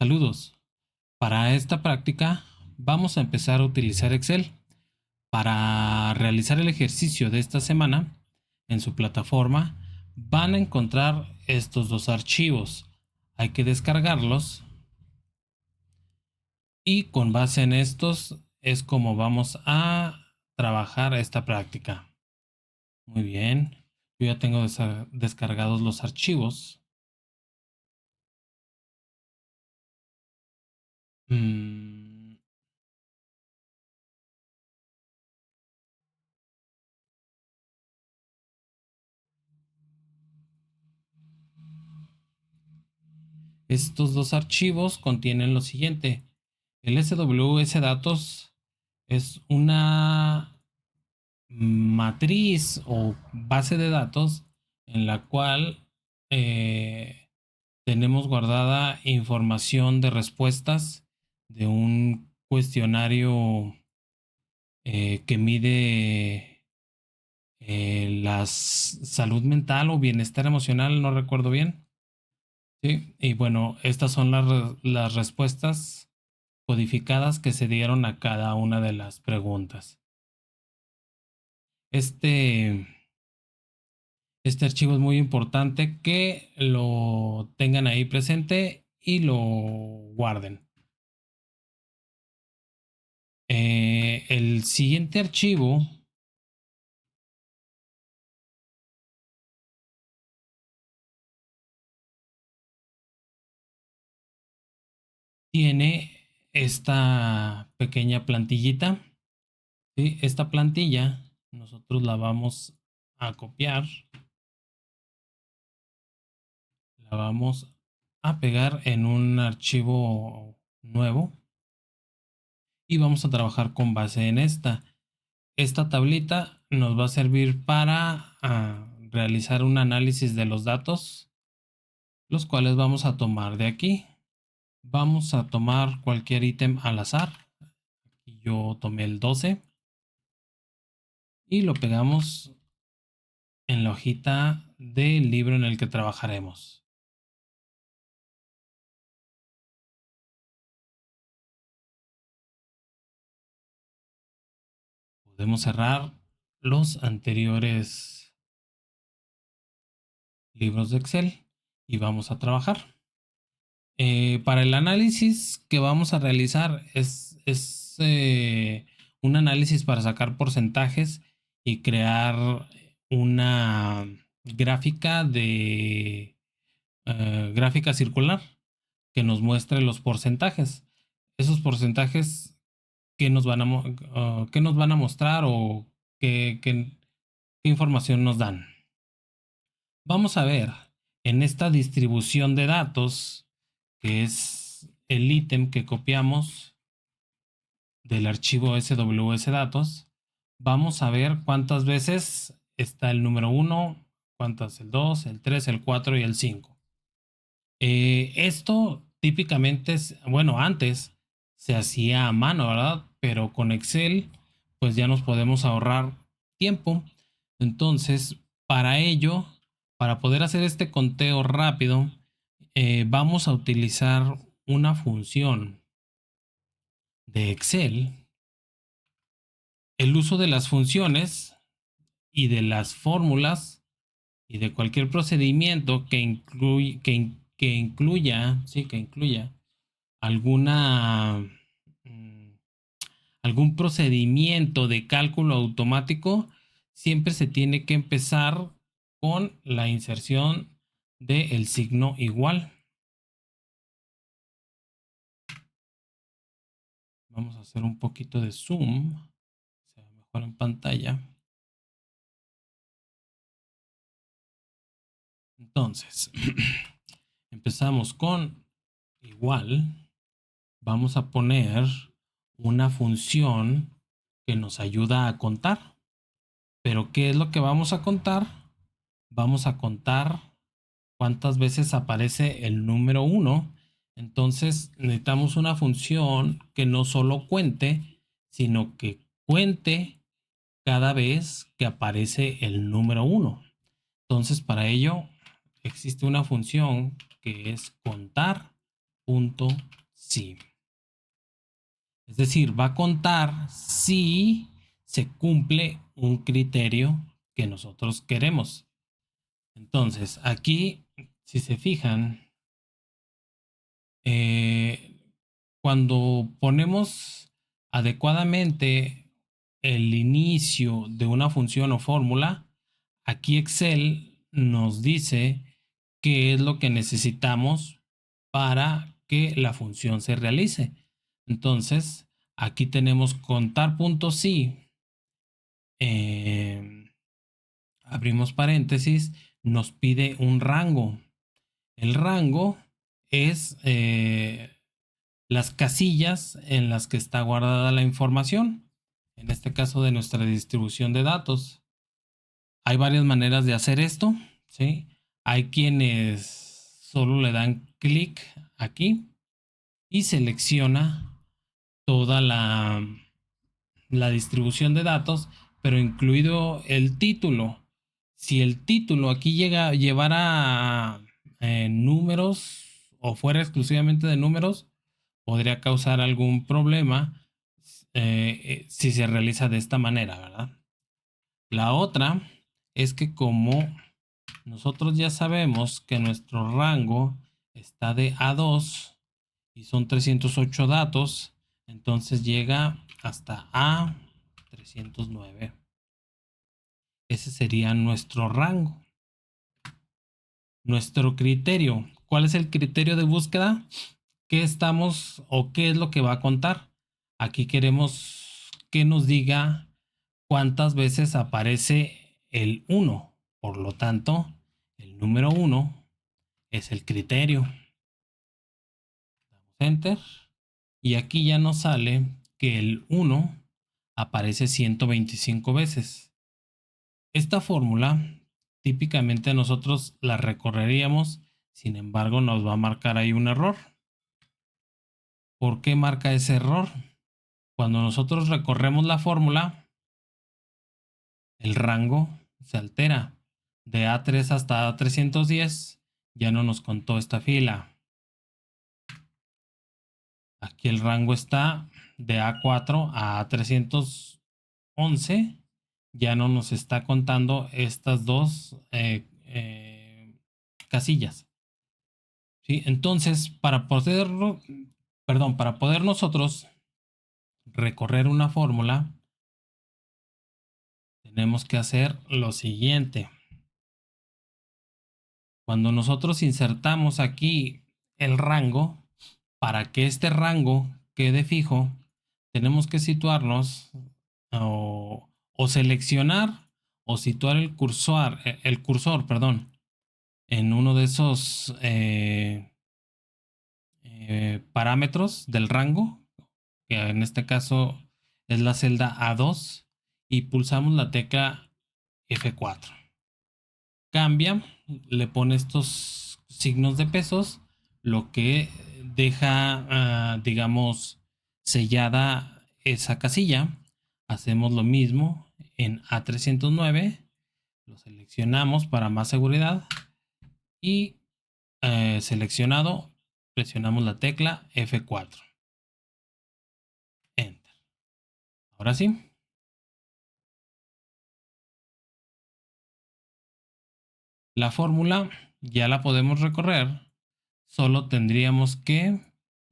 Saludos. Para esta práctica vamos a empezar a utilizar Excel. Para realizar el ejercicio de esta semana, en su plataforma van a encontrar estos dos archivos. Hay que descargarlos y con base en estos es como vamos a trabajar esta práctica. Muy bien. Yo ya tengo descargados los archivos. Estos dos archivos contienen lo siguiente. El SWS datos es una matriz o base de datos en la cual tenemos guardada información de respuestas de un cuestionario que mide la salud mental o bienestar emocional, no recuerdo bien. Sí, y bueno, estas son las respuestas codificadas que se dieron a cada una de las preguntas. Este archivo es muy importante que lo tengan ahí presente y lo guarden. El siguiente archivo tiene esta pequeña plantillita. ¿Sí? Esta plantilla nosotros la vamos a copiar, la vamos a pegar en un archivo nuevo y vamos a trabajar con base en esta. Esta tablita nos va a servir para realizar un análisis de los datos, los cuales vamos a tomar de aquí. Vamos a tomar cualquier ítem al azar. Yo tomé el 12 y lo pegamos en la hojita del libro en el que trabajaremos. Podemos cerrar los anteriores libros de Excel y vamos a trabajar. Para el análisis que vamos a realizar es un análisis para sacar porcentajes y crear una gráfica de gráfica circular que nos muestre los porcentajes. Esos porcentajes que nos van qué nos van a mostrar o qué información nos dan. Vamos a ver en esta distribución de datos, que es el ítem que copiamos del archivo SWS datos, vamos a ver cuántas veces está el número 1, cuántas el 2, el 3, el 4 y el 5. Esto típicamente bueno, antes se hacía a mano, ¿verdad? Pero con Excel, pues ya nos podemos ahorrar tiempo. Entonces, para ello, para poder hacer este conteo rápido, vamos a utilizar una función de Excel. El uso de las funciones y de las fórmulas y de cualquier procedimiento que incluya alguna algún procedimiento de cálculo automático, siempre se tiene que empezar con la inserción del signo igual. Vamos a hacer un poquito de zoom, se ve mejor en pantalla. Entonces, empezamos con igual. Vamos a poner una función que nos ayuda a contar. Pero ¿qué es lo que vamos a contar? Vamos a contar cuántas veces aparece el número 1. Entonces necesitamos una función que no solo cuente, sino que cuente cada vez que aparece el número 1. Entonces para ello existe una función que es contar.val. punto si. Es decir, va a contar si se cumple un criterio que nosotros queremos. Entonces, aquí, si se fijan, cuando ponemos adecuadamente el inicio de una función o fórmula, aquí Excel nos dice qué es lo que necesitamos para que la función se realice. Entonces, aquí tenemos contar puntos sí. Abrimos paréntesis, nos pide un rango. El rango es las casillas en las que está guardada la información. En este caso de nuestra distribución de datos. Hay varias maneras de hacer esto, ¿sí? Hay quienes solo le dan clic aquí y selecciona toda la distribución de datos, pero incluido el título. Si el título aquí llevara números o fuera exclusivamente de números, podría causar algún problema si se realiza de esta manera, ¿verdad? La otra es que como nosotros ya sabemos que nuestro rango está de A2 y son 308 datos, entonces llega hasta A309. Ese sería nuestro rango. Nuestro criterio. ¿Cuál es el criterio de búsqueda? ¿Qué estamos o qué es lo que va a contar? Aquí queremos que nos diga cuántas veces aparece el 1. Por lo tanto, el número 1 es el criterio. Damos Enter. Y aquí ya nos sale que el 1 aparece 125 veces. Esta fórmula típicamente nosotros la recorreríamos, sin embargo nos va a marcar ahí un error. ¿Por qué marca ese error? Cuando nosotros recorremos la fórmula, el rango se altera. De A3 hasta A310 ya no nos contó esta fila. Aquí el rango está de A4 a A311. Ya no nos está contando estas dos casillas. ¿Sí? Entonces, para poder nosotros recorrer una fórmula, tenemos que hacer lo siguiente. Cuando nosotros insertamos aquí el rango, para que este rango quede fijo, tenemos que situarnos o seleccionar o situar el cursor, perdón, en uno de esos parámetros del rango, que en este caso es la celda A2, y pulsamos la tecla F4. Cambia, le pone estos signos de pesos, lo que deja, digamos, sellada esa casilla. Hacemos lo mismo en A309, lo seleccionamos para más seguridad y seleccionado, presionamos la tecla F4. Enter. Ahora sí. La fórmula ya la podemos recorrer. Solo tendríamos que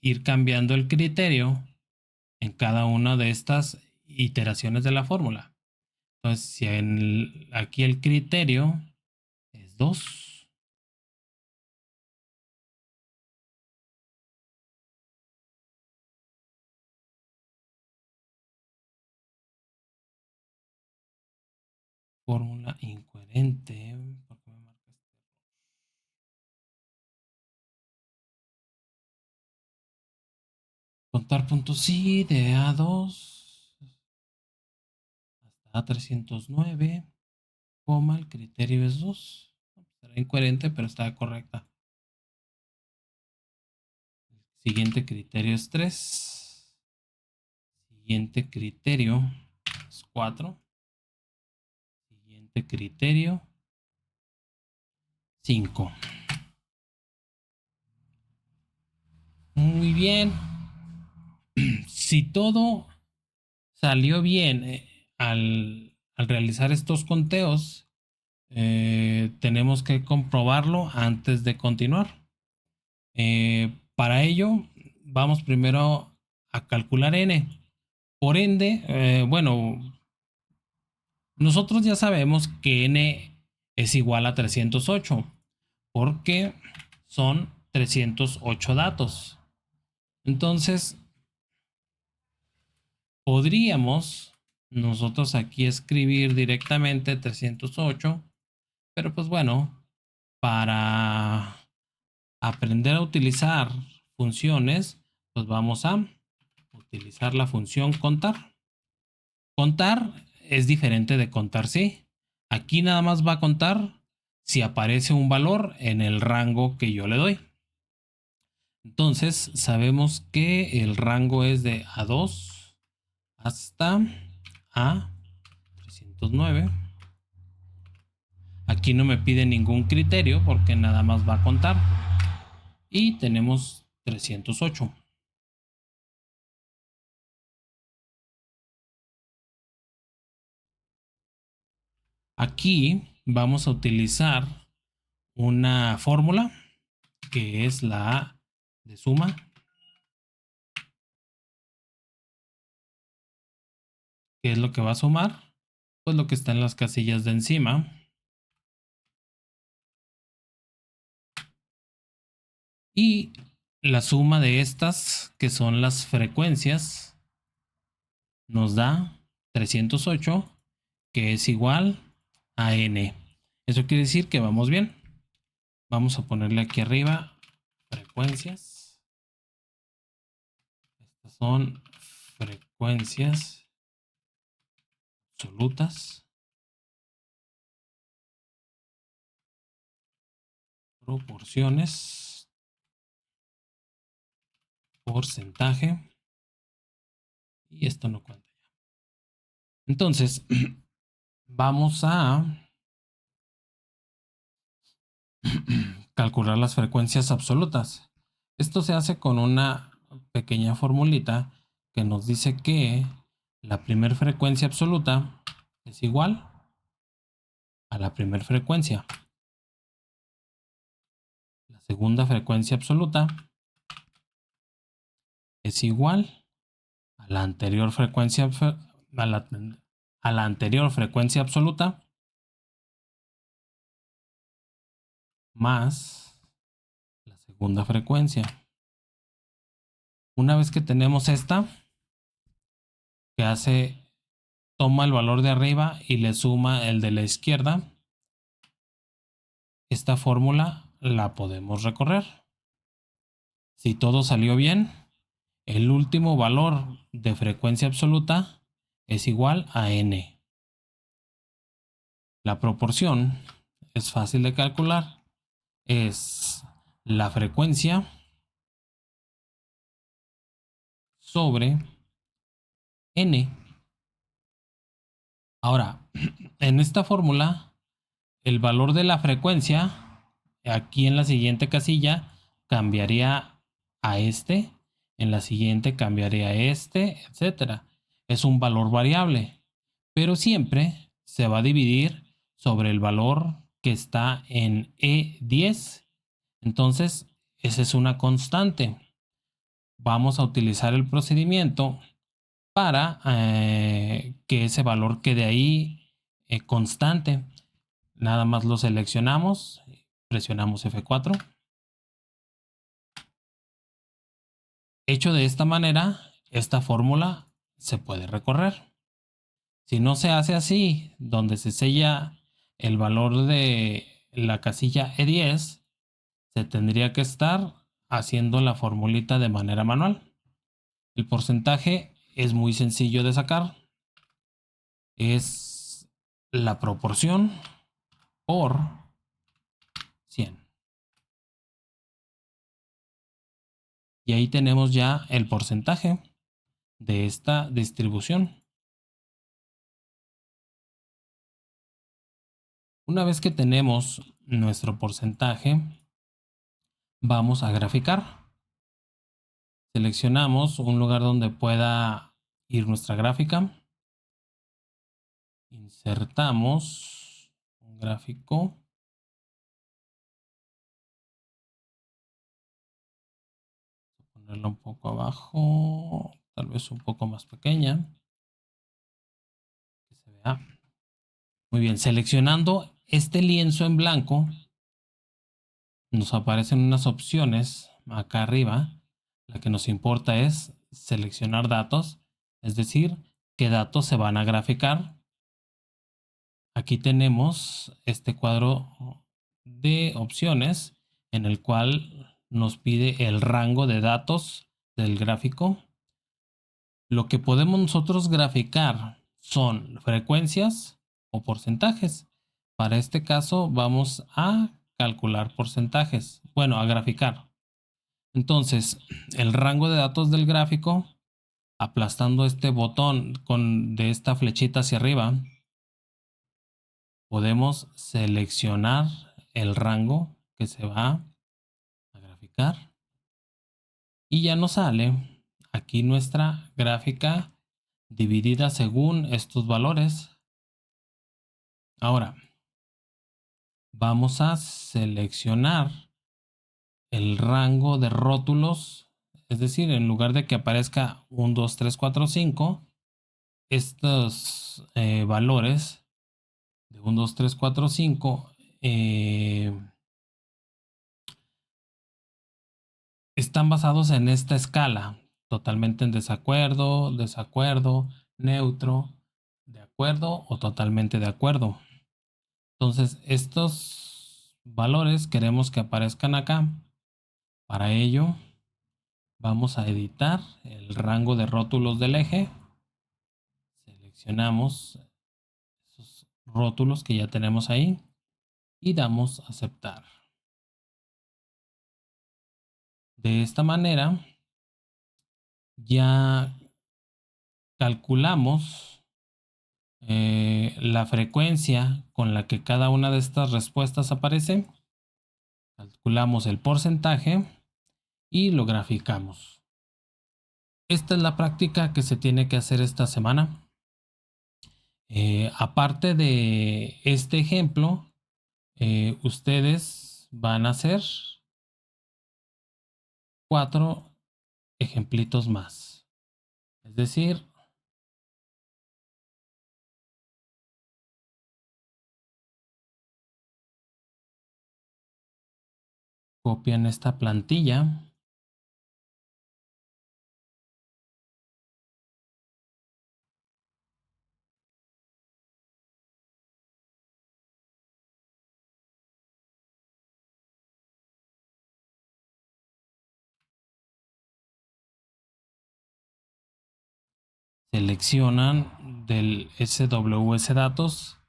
ir cambiando el criterio en cada una de estas iteraciones de la fórmula. Entonces, si aquí el criterio es 2, fórmula incoherente. ¿Por qué me marca este? Contar puntos sí de A2 hasta A309, el criterio es 2. Será incoherente, pero está correcta. Siguiente criterio es 3. Siguiente criterio es 4. Siguiente criterio 5. Muy bien. Si todo salió bien al realizar estos conteos, tenemos que comprobarlo antes de continuar. Para ello, vamos primero a calcular n. Por ende, bueno, nosotros ya sabemos que n es igual a 308 porque son 308 datos. Entonces, podríamos nosotros aquí escribir directamente 308, pero pues bueno, para aprender a utilizar funciones, pues vamos a utilizar la función contar. Contar es diferente de contar sí. Aquí nada más va a contar si aparece un valor en el rango que yo le doy. Entonces sabemos que el rango es de A2 hasta A309. Aquí no me pide ningún criterio porque nada más va a contar. Y tenemos 308. Aquí vamos a utilizar una fórmula que es la A de suma. ¿Qué es lo que va a sumar? Pues lo que está en las casillas de encima. Y la suma de estas, que son las frecuencias, nos da 308, que es igual a n. Eso quiere decir que vamos bien. Vamos a ponerle aquí arriba frecuencias. Estas son frecuencias absolutas. Proporciones. Porcentaje. Y esto no cuenta ya. Entonces, vamos a calcular las frecuencias absolutas. Esto se hace con una pequeña formulita que nos dice que la primera frecuencia absoluta es igual a la primera frecuencia. La segunda frecuencia absoluta es igual a la anterior frecuencia absoluta más la segunda frecuencia. Una vez que tenemos esta, que hace, toma el valor de arriba y le suma el de la izquierda, esta fórmula la podemos recorrer. Si todo salió bien, el último valor de frecuencia absoluta es igual a n. La proporción es fácil de calcular. Es la frecuencia sobre n. Ahora, en esta fórmula, el valor de la frecuencia, aquí en la siguiente casilla, cambiaría a este, en la siguiente cambiaría a este, etcétera. Es un valor variable, pero siempre se va a dividir sobre el valor que está en E10. Entonces, esa es una constante. Vamos a utilizar el procedimiento para que ese valor quede ahí constante. Nada más lo seleccionamos, presionamos F4. Hecho de esta manera, esta fórmula se puede recorrer. Si no se hace así, donde se sella el valor de la casilla E10, se tendría que estar haciendo la formulita de manera manual. El porcentaje es muy sencillo de sacar. Es la proporción por 100. Y ahí tenemos ya el porcentaje de esta distribución. Una vez que tenemos nuestro porcentaje, vamos a graficar. Seleccionamos un lugar donde pueda ir nuestra gráfica. Insertamos un gráfico. Ponerla un poco abajo, tal vez un poco más pequeña. Que se vea. Muy bien, seleccionando este lienzo en blanco, nos aparecen unas opciones acá arriba. La que nos importa es seleccionar datos, es decir, qué datos se van a graficar. Aquí tenemos este cuadro de opciones en el cual nos pide el rango de datos del gráfico. Lo que podemos nosotros graficar son frecuencias o porcentajes. Para este caso vamos a calcular porcentajes. Bueno, a graficar. Entonces, el rango de datos del gráfico, aplastando este botón de esta flechita hacia arriba, podemos seleccionar el rango que se va a graficar y ya nos sale aquí nuestra gráfica dividida según estos valores. Ahora vamos a seleccionar el rango de rótulos, es decir, en lugar de que aparezca 1, 2, 3, 4, 5, estos valores de 1, 2, 3, 4, 5 están basados en esta escala, totalmente en desacuerdo, desacuerdo, neutro, de acuerdo o totalmente de acuerdo. Entonces, estos valores queremos que aparezcan acá. Para ello, vamos a editar el rango de rótulos del eje. Seleccionamos esos rótulos que ya tenemos ahí y damos a aceptar. De esta manera, ya calculamos la frecuencia con la que cada una de estas respuestas aparece. Calculamos el porcentaje y lo graficamos. Esta es la práctica que se tiene que hacer esta semana. Aparte de este ejemplo, ustedes van a hacer 4 ejemplitos más. Es decir, copian esta plantilla. Seleccionan del SWS datos,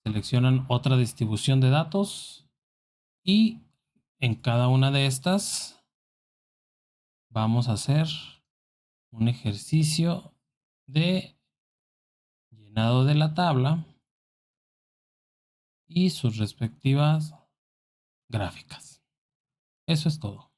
seleccionan otra distribución de datos y en cada una de estas vamos a hacer un ejercicio de llenado de la tabla y sus respectivas gráficas. Eso es todo.